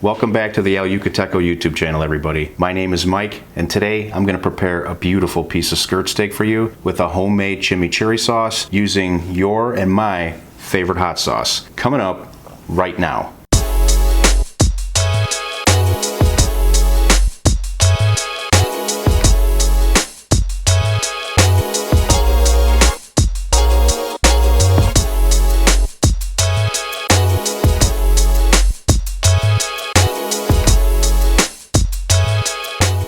Welcome back to the El Yucateco YouTube channel, everybody. My name is Mike, and today I'm going to prepare a beautiful piece of skirt steak for you with a homemade chimichurri sauce using your and my favorite hot sauce. Coming up right now.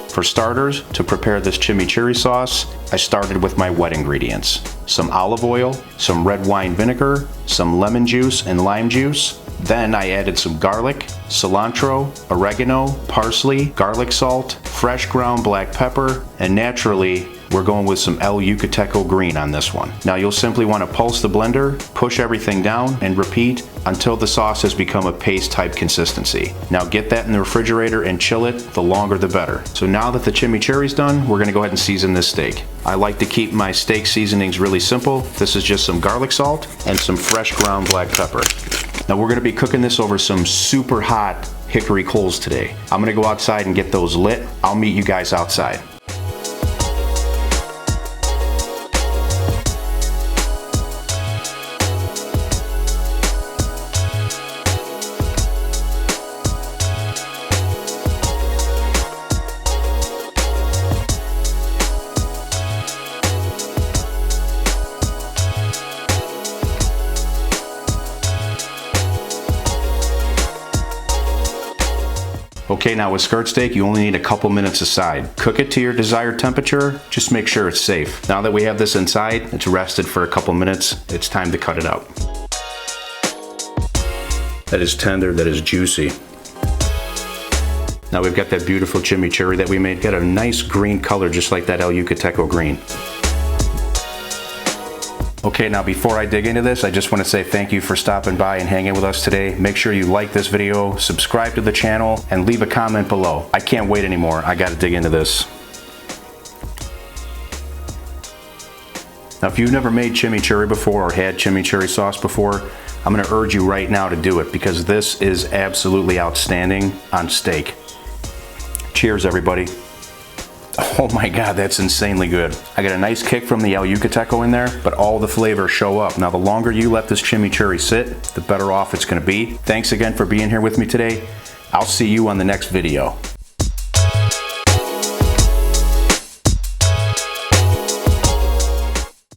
For starters, to prepare this chimichurri sauce, I started with my wet ingredients. Some olive oil, some red wine vinegar, some lemon juice and lime juice. Then I added some garlic, cilantro, oregano, parsley, garlic salt, fresh ground black pepper, and naturally, we're going with some El Yucateco Green on this one. Now you'll simply want to pulse the blender, push everything down, and repeat until the sauce has become a paste type consistency. Now get that in the refrigerator and chill it, the longer the better. So now that the chimichurri's done, we're gonna go ahead and season this steak. I like to keep my steak seasonings really simple. This is just some garlic salt and some fresh ground black pepper. Now we're gonna be cooking this over some super hot hickory coals today. I'm gonna go outside and get those lit. I'll meet you guys outside. Okay, now with skirt steak, you only need a couple minutes aside. Cook it to your desired temperature, just make sure it's safe. Now that we have this inside, it's rested for a couple minutes, it's time to cut it out. That is tender, that is juicy. Now we've got that beautiful chimichurri that we made. Got a nice green color, just like that El Yucateco Green. Okay, now before I dig into this, I just want to say thank you for stopping by and hanging with us today. Make sure you like this video, subscribe to the channel, and leave a comment below. I can't wait anymore. I got to dig into this. Now, if you've never made chimichurri before or had chimichurri sauce before, I'm going to urge you right now to do it because this is absolutely outstanding on steak. Cheers, everybody. Oh my God, that's insanely good. I got a nice kick from the El Yucateco in there, but all the flavors show up. Now, the longer you let this chimichurri sit, the better off it's gonna be. Thanks again for being here with me today. I'll see you on the next video.